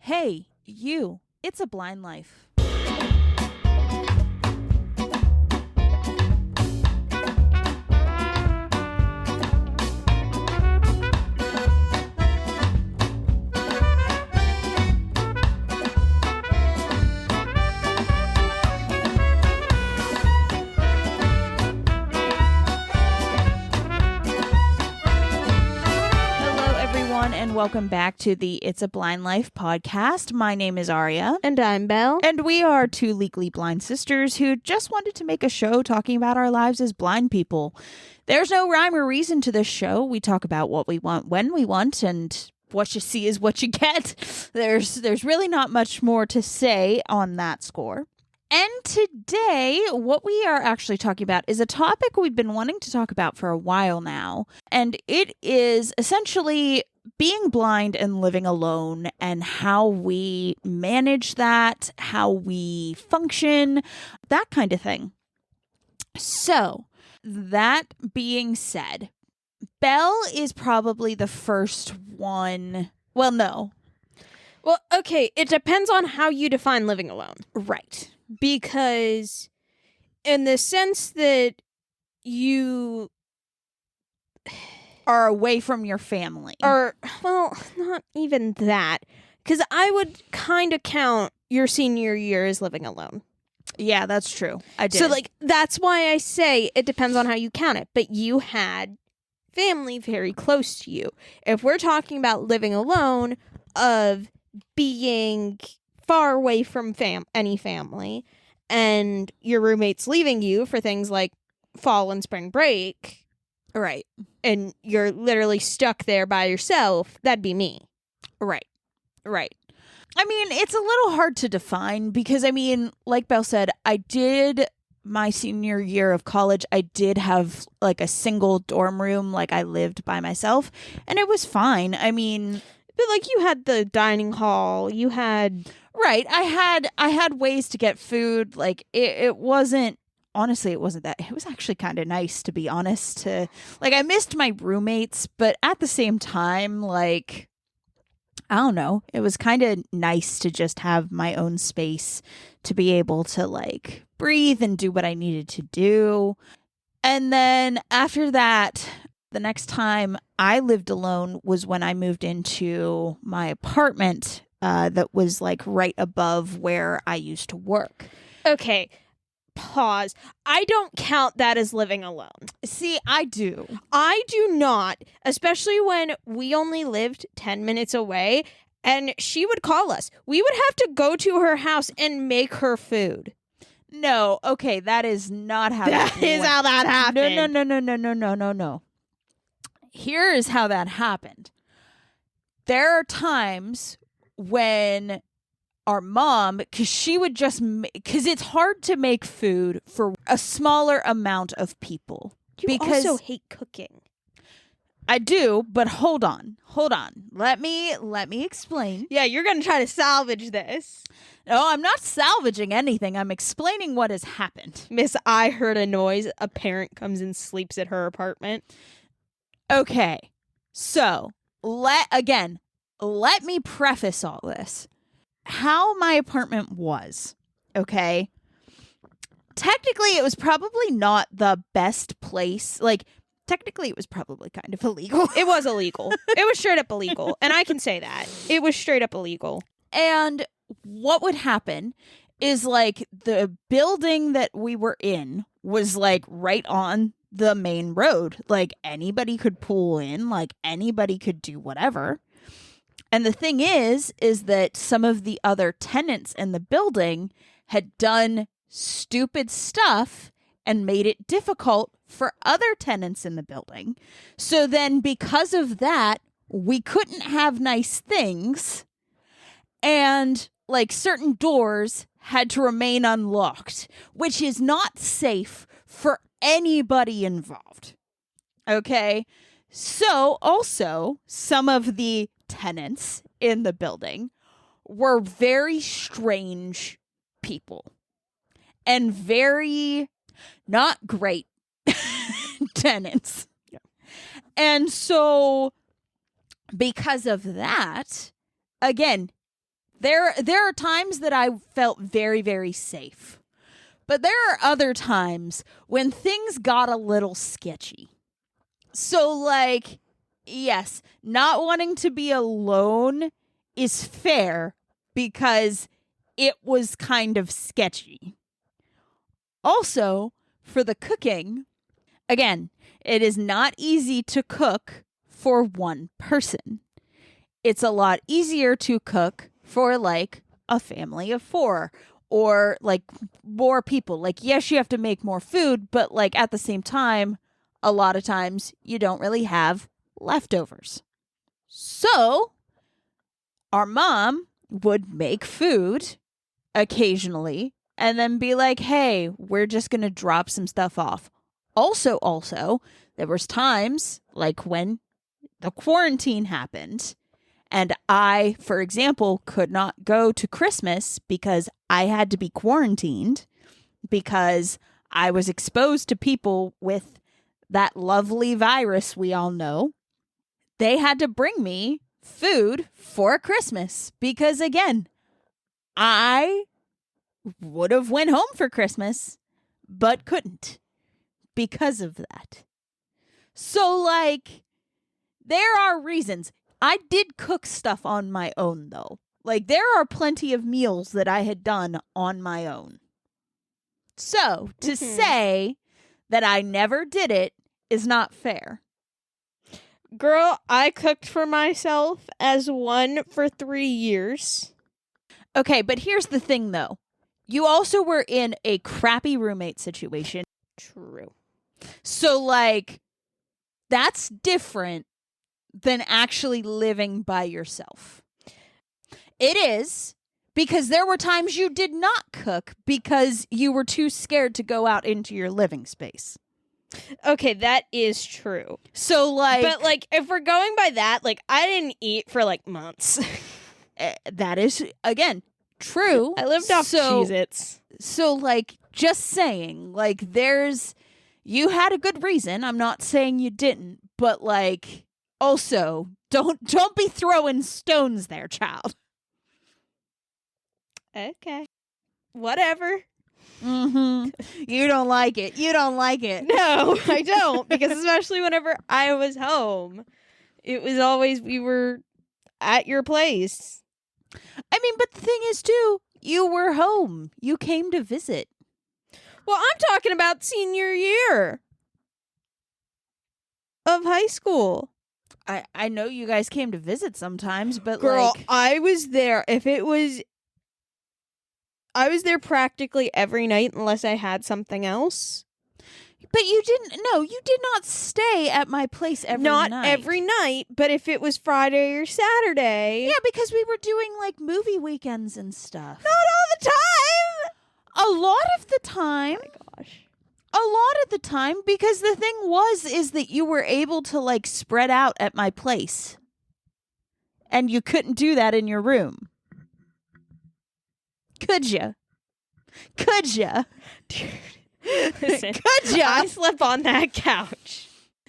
Hey, you. It's a blind life. And welcome back to the It's a Blind Life podcast. My name is Aria. And I'm Belle. And we are two legally blind sisters who just wanted to make a show talking about our lives as blind people. There's no rhyme or reason to this show. We talk about what we want when we want, and what you see is what you get. There's really not much more to say on that score. And today, what we are actually talking about is a topic we've been wanting to talk about for a while now. And it is essentially being blind and living alone and how we manage that, how we function, that kind of thing. So, that being said, Belle is probably the first one. Well, no. Well, okay, it depends on how you define living alone. Right. Because in the sense that you are away from your family. Or, well, not even that. Because I would kind of count your senior year as living alone. Yeah, that's true. I did. So, that's why I say it depends on how you count it. But you had family very close to you. If we're talking about living alone, of being far away from any family, and your roommates leaving you for things like fall and spring break, right, and you're literally stuck there by yourself, that'd be me. Right. I mean, it's a little hard to define because, I mean, like Belle said, I did my senior year of college, I did have like a single dorm room, like I lived by myself, and it was fine. I mean, but like you had the dining hall, you had... Right. I had ways to get food. Like it wasn't, honestly, it wasn't that. It was actually kind of nice, to be honest. I missed my roommates, but at the same time, like, I don't know. It was kind of nice to just have my own space to be able to like breathe and do what I needed to do. And then after that, the next time I lived alone was when I moved into my apartment that was like right above where I used to work. Okay, pause. I don't count that as living alone. See, I do. I do not, especially when we only lived 10 minutes away and she would call us. We would have to go to her house and make her food. No, okay, that is not how that is how that happened. No. Here is how that happened. There are times when our mom, because she would just, because it's hard to make food for a smaller amount of people. You also hate cooking. I do, but hold on. Let me explain. Yeah, you're going to try to salvage this. No, I'm not salvaging anything. I'm explaining what has happened. Miss, I heard a noise. A parent comes and sleeps at her apartment. Okay, so let me preface all this. How my apartment was, okay? Technically, it was probably not the best place. Like, technically, it was probably kind of illegal. It was illegal. It was straight up illegal. And I can say that. It was straight up illegal. And what would happen is, like, the building that we were in was, like, right on the main road. Like, anybody could pull in. Like, anybody could do whatever. And the thing is that some of the other tenants in the building had done stupid stuff and made it difficult for other tenants in the building. So then because of that, we couldn't have nice things. And like certain doors had to remain unlocked, which is not safe for anybody involved. Okay? So also some of the tenants in the building were very strange people and very not great tenants. Yeah. And so because of that, again, There are times that I felt very, very safe. But there are other times when things got a little sketchy. So, like, yes, not wanting to be alone is fair because it was kind of sketchy. Also, for the cooking, again, it is not easy to cook for one person. It's a lot easier to cook for, like, a family of 4 or, like, more people. Like, yes, you have to make more food, but, like, at the same time, a lot of times you don't really have leftovers. So, our mom would make food occasionally and then be like, hey, we're just going to drop some stuff off. Also, there was times like when the quarantine happened and I, for example, could not go to Christmas because I had to be quarantined because I was exposed to people with that lovely virus we all know. They had to bring me food for Christmas because, again, I would have went home for Christmas but couldn't because of that. So, like, there are reasons. I did cook stuff on my own, though. Like, there are plenty of meals that I had done on my own. So, to say that I never did it is not fair. Girl, I cooked for myself as one for 3 years. Okay, but here's the thing, though. You also were in a crappy roommate situation. True. So, like, that's different than actually living by yourself. It is, because there were times you did not cook because you were too scared to go out into your living space. Okay, that is true. So, like... But, like, if we're going by that, like, I didn't eat for, like, months. That is, again, true. I lived off Cheez-Its. So, like, just saying, like, you had a good reason. I'm not saying you didn't, but, like, also, don't be throwing stones there, child. Okay. Whatever. You don't like it. You don't like it. No, I don't. Because especially whenever I was home, it was always we were at your place. I mean, but the thing is, too, you were home. You came to visit. Well, I'm talking about senior year of high school. I know you guys came to visit sometimes, but Girl, like... I was there. I was there practically every night unless I had something else. But you did not stay at my place every night. Not every night, but if it was Friday or Saturday. Yeah, because we were doing, like, movie weekends and stuff. Not all the time! A lot of the time. Oh my gosh. A lot of the time, because the thing is that you were able to, like, spread out at my place. And you couldn't do that in your room. Could ya? Could ya? Dude. Listen, could ya? I slept on that couch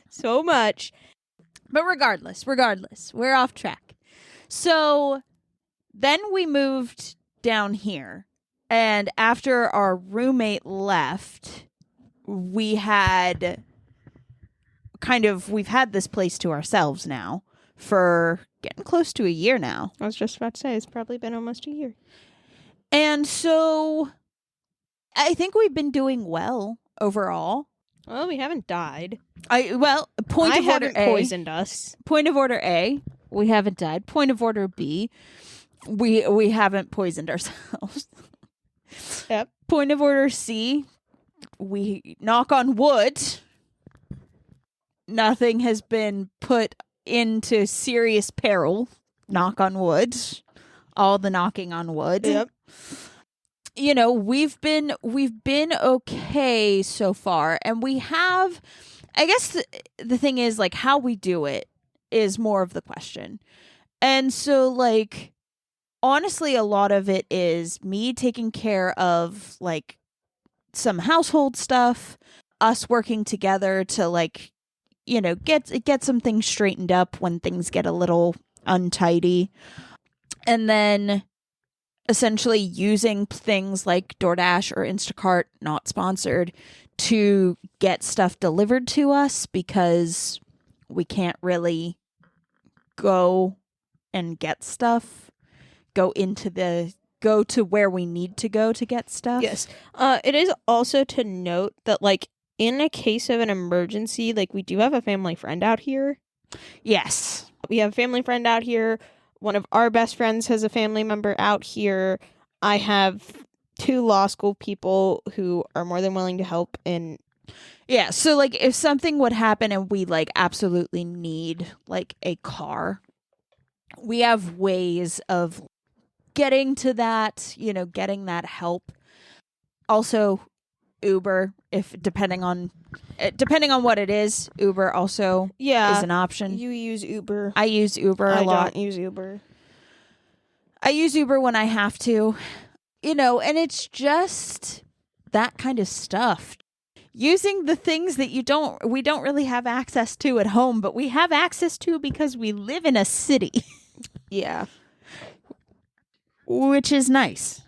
so much. But regardless, we're off track. So then we moved down here. And after our roommate left, we've had this place to ourselves now for getting close to a year now. I was just about to say, it's probably been almost a year. And so I think we've been doing well overall. Well, we haven't died. Point of order A. Poisoned us. Point of order A, we haven't died. Point of order B, we haven't poisoned ourselves. Yep. Point of order C, we knock on wood. Nothing has been put into serious peril. Knock on wood. All the knocking on wood. Yep. You know, we've been okay so far, and we have, I guess the thing is, like, how we do it is more of the question. And so, like, honestly, a lot of it is me taking care of, like, some household stuff, us working together to, like, you know, get some things straightened up when things get a little untidy. And then essentially using things like DoorDash or Instacart, not sponsored, to get stuff delivered to us because we can't really go and get stuff, go to where we need to go to get stuff. Yes. It is also to note that, like, in a case of an emergency, like, we do have a family friend out here. Yes. We have a family friend out here. One of our best friends has a family member out here. I have 2 law school people who are more than willing to help. And yeah, so like if something would happen and we like absolutely need like a car, we have ways of getting to that, getting that help. Also, Uber, if depending on what it is, Uber also is an option. You use Uber. I use Uber a lot. I don't use Uber. I use Uber when I have to, and it's just that kind of stuff. Using the things that we don't really have access to at home, but we have access to because we live in a city. Yeah. Which is nice.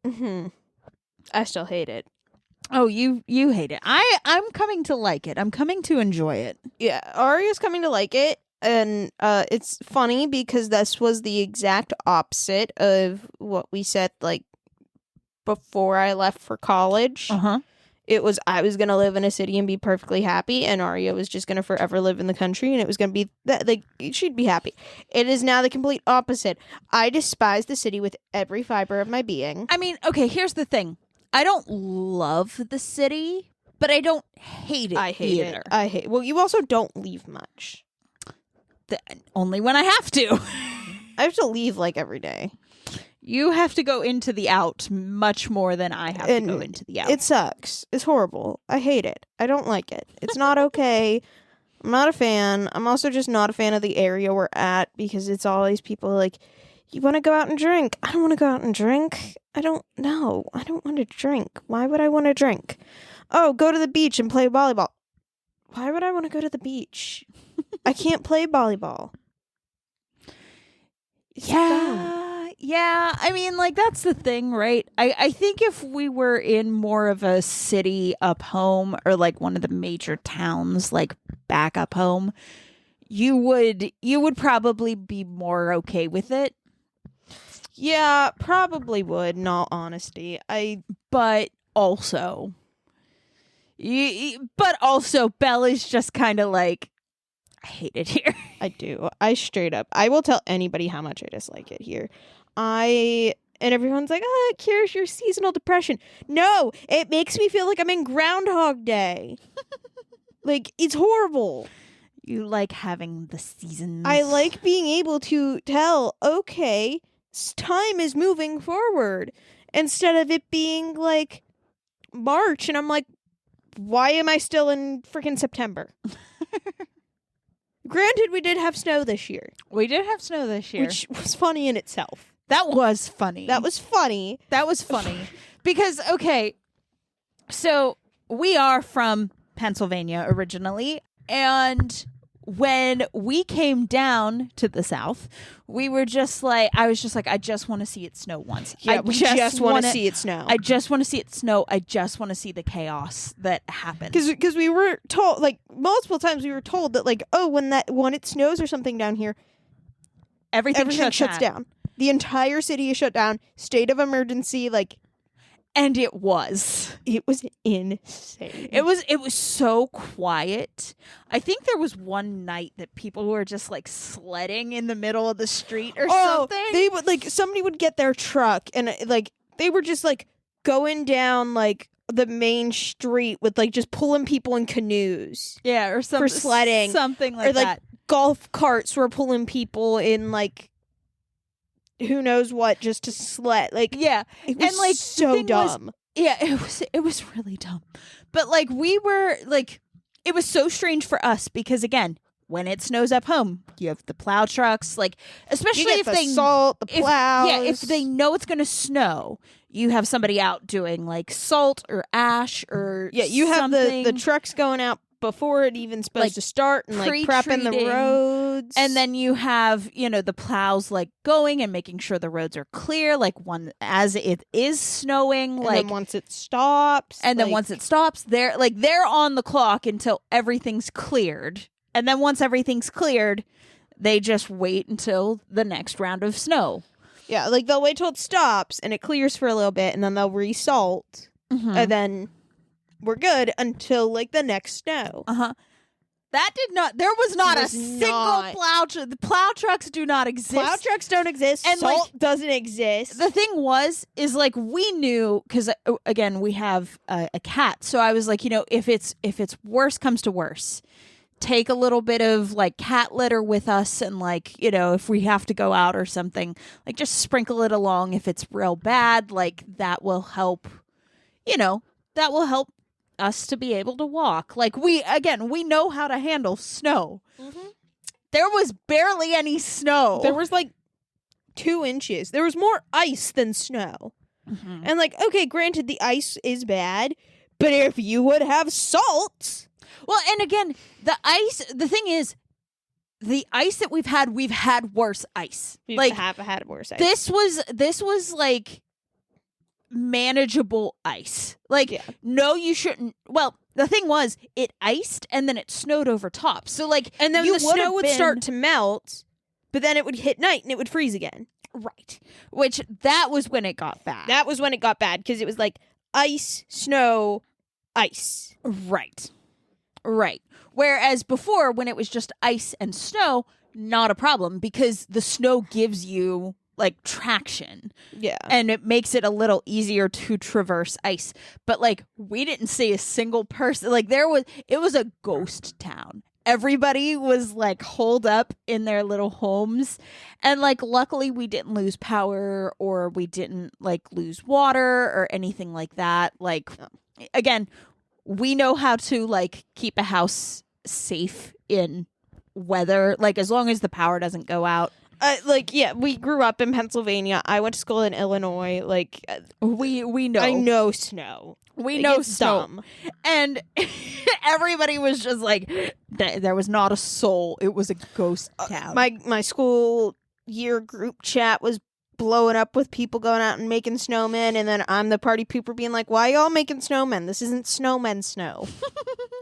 Mm-hmm. I still hate it. Oh, you hate it. I'm coming to like it. I'm coming to enjoy it. Yeah, Aria's coming to like it, and it's funny because this was the exact opposite of what we said, like, before I left for college. Uh-huh. It was, I was going to live in a city and be perfectly happy, and Aria was just going to forever live in the country, and it was going to be, that like, she'd be happy. It is now the complete opposite. I despise the city with every fiber of my being. I mean, okay, here's the thing. I don't love the city, but I don't hate it I hate either. it. Well, you also don't leave much. Only when I have to. I have to leave, like, every day. You have to go into the out much more than I have to go into the out. It sucks. It's horrible. I hate it. I don't like it. It's not okay. I'm not a fan. I'm also just not a fan of the area we're at because it's always people like, you want to go out and drink? I don't want to go out and drink. I don't know. I don't want to drink. Why would I want to drink? Oh, go to the beach and play volleyball. Why would I want to go to the beach? I can't play volleyball. It's dumb. Yeah, I mean, like, that's the thing, right? I think if we were in more of a city up home or, like, one of the major towns, like, back up home, you would probably be more okay with it. Yeah, probably would, in all honesty. But also, Belle is just kind of like, I hate it here. I do. I will tell anybody how much I dislike it here. And everyone's like, oh, it cures your seasonal depression. No, it makes me feel like I'm in Groundhog Day. Like, it's horrible. You like having the seasons. I like being able to tell, okay, time is moving forward. Instead of it being like March, and I'm like, why am I still in freaking September? Granted, we did have snow this year. We did have snow this year. Which was funny in itself. That was funny. Because, okay, so we are from Pennsylvania originally, and when we came down to the South, we were just like, I was just like, I just want to see it snow once. Yeah, we just want to see it snow. I just want to see it snow. I just want to see the chaos that happens. Because we were told, like, multiple times we were told that, like, oh, when it snows or something down here, everything shuts down. The entire city is shut down. State of emergency, like. And it was insane. It was so quiet. I think there was one night that people were just like sledding in the middle of the street or something. They would, like, somebody would get their truck and, like, they were just like going down like the main street with, like, just pulling people in canoes. Yeah, or something for sledding, something like or, like, that. Golf carts were pulling people in, like, who knows what, just to sled. Like, yeah, it was, and, like, so dumb. It was really dumb. But, like, we were like, it was so strange for us because, again, when it snows up home, you have the plow trucks, like, especially if they salt, the plows. If they know it's going to snow, you have somebody out doing like salt or ash or you have the trucks going out before it even supposed Like, to start and like prepping the pre-treating. roads. And then you have, the plows like going and making sure the roads are clear, like as it is snowing, and then once it stops. then once it stops, they're on the clock until everything's cleared. And then once everything's cleared, they just wait until the next round of snow. Yeah, like they'll wait till it stops and it clears for a little bit and then they'll resalt. And then we're good until like the next snow. There was not a single plow. The plow trucks do not exist. Plow trucks don't exist. And salt doesn't exist. The thing is like we knew, because again, we have a cat. So I was like, if it's worse comes to worse, take a little bit of like cat litter with us, and like, if we have to go out or something, like just sprinkle it along. If it's real bad, like that will help, that will help us to be able to walk. Like we know how to handle snow. There was barely any snow. There was like 2 inches. There was more ice than snow. And like, okay, granted the ice is bad, but if you would have salt. Well, and again, the thing is, the ice that we've had worse ice. We've had worse ice. This was like manageable ice. Like, no, you shouldn't. Well, the thing was, it iced and then it snowed over top. So like, and then the snow would start to melt, but then it would hit night and it would freeze again. Right. Which that was when it got bad. That was when it got bad, because it was like ice, snow, ice. Right. Whereas before, when it was just ice and snow, not a problem, because the snow gives you like traction. Yeah. And it makes it a little easier to traverse ice. But like, we didn't see a single person. Like it was a ghost town. Everybody was like holed up in their little homes. And like, luckily we didn't lose power, or we didn't like lose water or anything like that. Like, again, we know how to like keep a house safe in weather, like as long as the power doesn't go out. We grew up in Pennsylvania. I went to school in Illinois. Like, we know. I know snow. We know snow. Dumb. And everybody was just like, there was not a soul. It was a ghost town. My school year group chat was blowing up with people going out and making snowmen, and then I'm the party pooper being like, why y'all making snowmen? This isn't snowmen snow.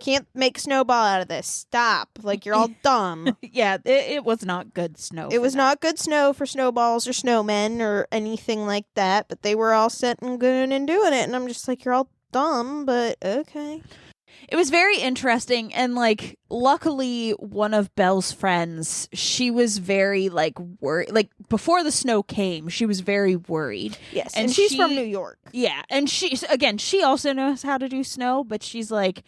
Can't make snowball out of this. Stop. Like, you're all dumb. Yeah, it was not good snow. It was not good snow for snowballs or snowmen or anything like that, but they were all set and good and doing it, and I'm just like, you're all dumb, but okay. It was very interesting, and like, luckily one of Belle's friends, she was very like worried. Like, before the snow came, she was very worried. Yes, and she's from New York. Yeah, and she also knows how to do snow, but she's like,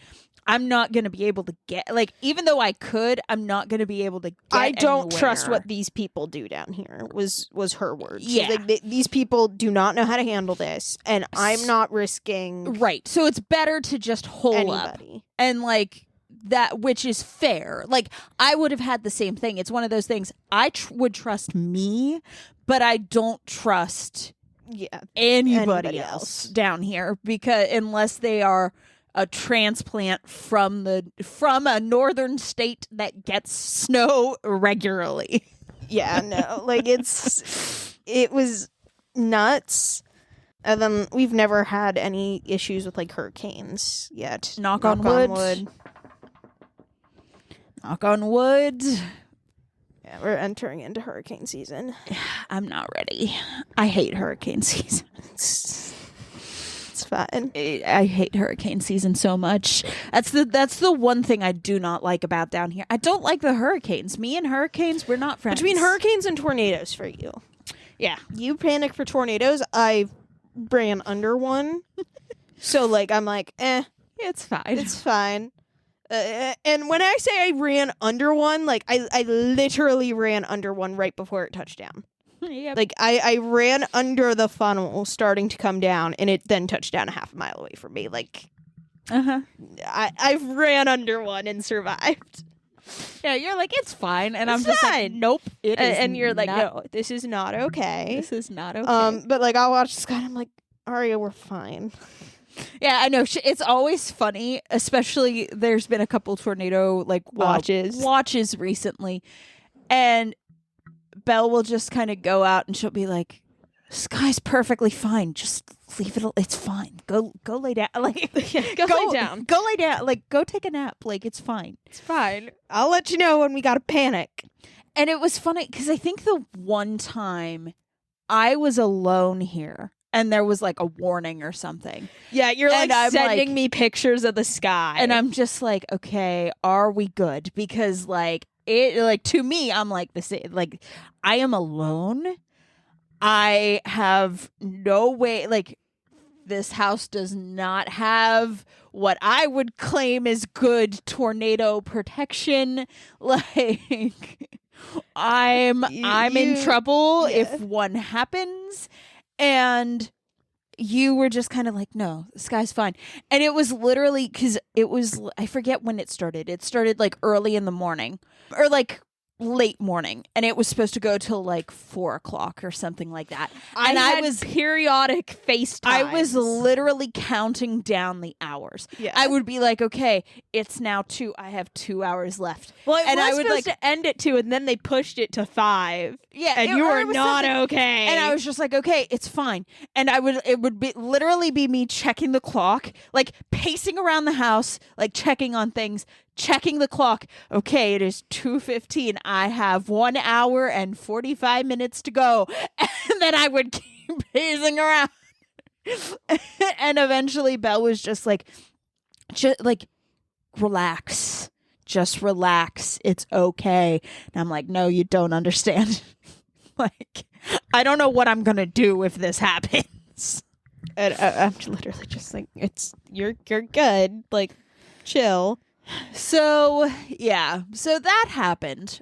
I'm not going to be able to get, like, even though I could, I'm not going to be able to get I don't anywhere. trust what these people do down here, was her words. Yeah. Like, these people do not know how to handle this, and I'm not risking Right. So it's better to just hole anybody. up. And, like, that, which is fair. Like, I would have had the same thing. It's one of those things. I would trust me, but I don't trust anybody else down here, because unless they are a transplant from a northern state that gets snow regularly. Yeah, no, like, it was nuts. And then we've never had any issues with like hurricanes yet. Knock on wood. Knock on wood. Yeah, we're entering into hurricane season. I'm not ready. I hate hurricane season. It's fine. I hate hurricane season so much. That's the one thing I do not like about down here. I don't like the hurricanes. Me and hurricanes, we're not friends. Between hurricanes and tornadoes for you. Yeah. You panic for tornadoes. I ran under one. So, like, I'm like, it's fine. It's fine. And when I say I ran under one, like, I literally ran under one right before it touched down. Yep. Like, I ran under the funnel starting to come down, and it then touched down a half a mile away from me. Like, I've ran under one and survived. Yeah, you're like, it's fine. And It's I'm just fine. like, nope. It is And you're like, not, no, this is not okay. This is not okay. But, like, I'll watch the sky, and I'm like, Aria, we're fine. Yeah, I know. It's always funny, especially there's been a couple tornado like watches recently, and Belle will just kind of go out and she'll be like, "Sky's perfectly fine. Just leave it. It's fine. Go lay down. Like, Go lay down. Go lay down. Like, go take a nap. Like, it's fine. It's fine. I'll let you know when we got a panic." And it was funny because I think the one time I was alone here and there was like a warning or something. Yeah, you're And I'm sending like- me pictures of the sky. And I'm just like, okay, are we good? Because like it, like to me, I'm like this. Like I am alone. I have no way. Like this house does not have what I would claim is good tornado protection. Like I'm in trouble if one happens. And you were just kind of like, no, the sky's fine. And it was literally because it was, I forget when it started. It started like early in the morning or like late morning. And it was supposed to go till like 4:00 or something like that. And I was periodic FaceTime. I was literally counting down the hours. Yeah. I would be like, okay, it's now 2. I have 2 hours left. Well, and I I was would supposed like to end at 2, and then they pushed it to 5. Yeah, and you or were it was not something- okay. And I was just like, okay, it's fine. And it would be literally be me checking the clock, like pacing around the house, like checking on things, checking the clock. Okay, it is 2:15. I have 1 hour and 45 minutes to go. And then I would keep pacing around. And eventually Belle was just like, relax. Just relax. It's okay. And I'm like, no, you don't understand. Like, I don't know what I'm going to do if this happens. And I'm literally just like, you're good. Like, chill. So, yeah. So that happened.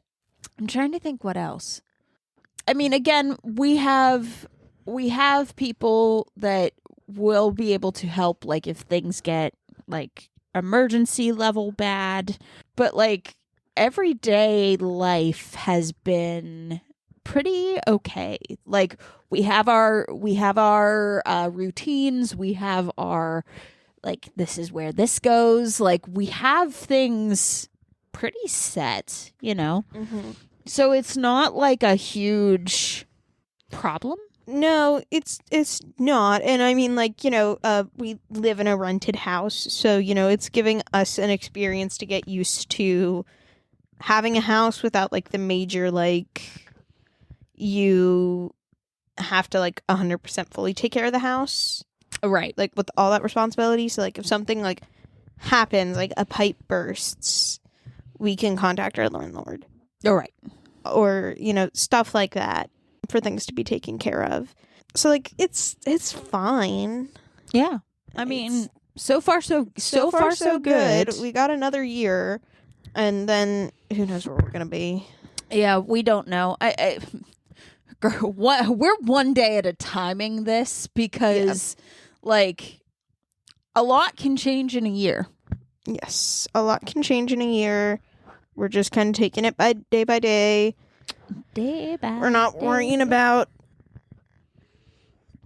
I'm trying to think what else. I mean, again, we have people that will be able to help, like, if things get, like, emergency level bad. But, like, everyday life has been pretty okay. Like, we have our routines. We have our, like, this is where this goes. Like, we have things pretty set, you know? Mm-hmm. So it's not like a huge problem. No, it's not. And I mean, like, you know, we live in a rented house, so, you know, it's giving us an experience to get used to having a house without, like, the major, like, you have to, like, 100% fully take care of the house. Right. Like, with all that responsibility. So, like, if something, like, happens, like a pipe bursts, we can contact our landlord. All right. Or, you know, stuff like that for things to be taken care of. So, like, it's fine. Yeah. I mean, so far so good. We got another year, and then who knows where we're gonna be. Yeah, we don't know. Girl, we're one day at a timing this because, like, a lot can change in a year. Yes, a lot can change in a year. We're just kind of taking it by day. Day by We're not worrying about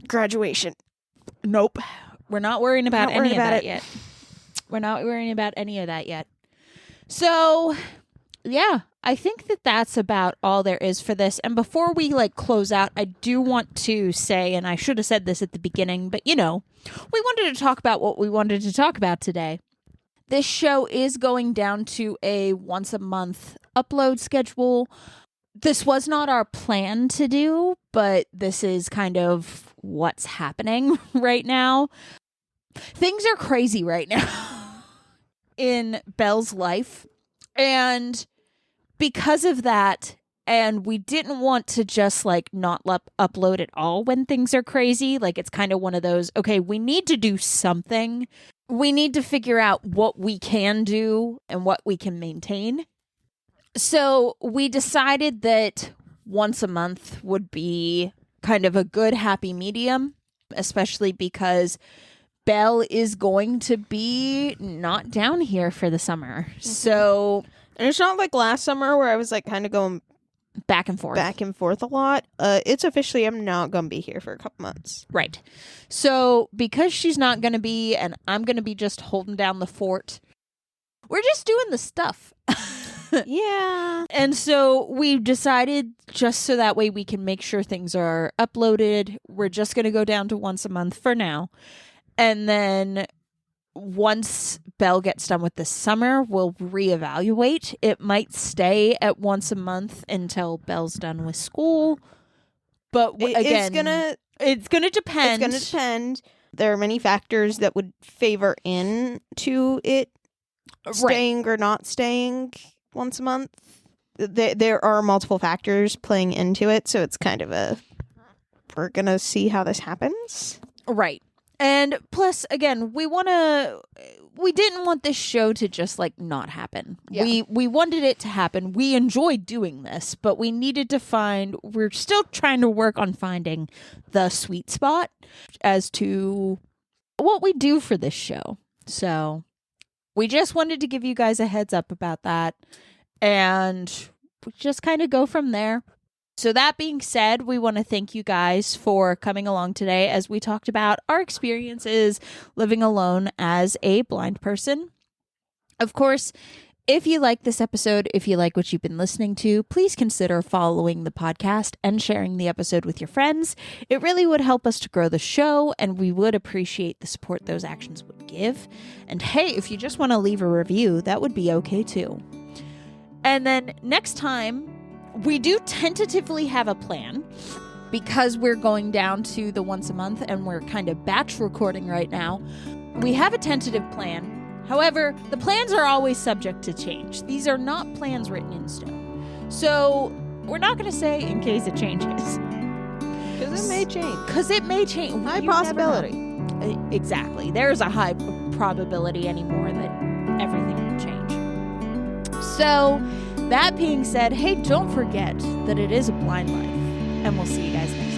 graduation. Nope. We're not worrying about Not any worried of about that it. yet. We're not worrying about any of that yet. So, yeah, I think that's about all there is for this. And before we, like, close out, I do want to say, and I should have said this at the beginning, but, you know, we wanted to talk about what we wanted to talk about today. This show is going down to a once a month upload schedule. This was not our plan to do, but this is kind of what's happening right now. Things are crazy right now in Belle's life. And because of that, and we didn't want to just, like, not upload at all when things are crazy. Like, it's kind of one of those, okay, we need to do something. We need to figure out what we can do and what we can maintain. So we decided that once a month would be kind of a good happy medium, especially because Belle is going to be not down here for the summer. So, And it's not like last summer where I was, like, kind of going back and forth. back and forth a lot. It's officially I'm not going to be here for a couple months. Right. So because she's not going to be, and I'm going to be just holding down the fort, we're just doing the stuff. Yeah. And so we decided, just so that way we can make sure things are uploaded, we're just going to go down to once a month for now. And then once Belle gets done with this summer, we'll reevaluate. It might stay at once a month until Belle's done with school. But again, it's gonna depend. It's going to depend. There are many factors that would favor into it staying or not staying once a month. There are multiple factors playing into it, so it's kind of we're going to see how this happens. Right. And plus, again, we didn't want this show to just like not happen. Yeah. We wanted it to happen. We enjoyed doing this, but we needed to we're still trying to work on finding the sweet spot as to what we do for this show. So we just wanted to give you guys a heads up about that, and we just kind of go from there. So that being said, we want to thank you guys for coming along today as we talked about our experiences living alone as a blind person. Of course, if you like this episode, if you like what you've been listening to, please consider following the podcast and sharing the episode with your friends. It really would help us to grow the show, and we would appreciate the support those actions would give. And hey, if you just want to leave a review, that would be okay too. And then next time, we do tentatively have a plan because we're going down to the once a month and we're kind of batch recording right now. We have a tentative plan. However, the plans are always subject to change. These are not plans written in stone. So we're not going to say in case it changes. Because it may change. High You never possibility. know. Exactly. There's a high probability anymore that everything will change. So that being said, hey, don't forget that it is a blind life. And we'll see you guys next time.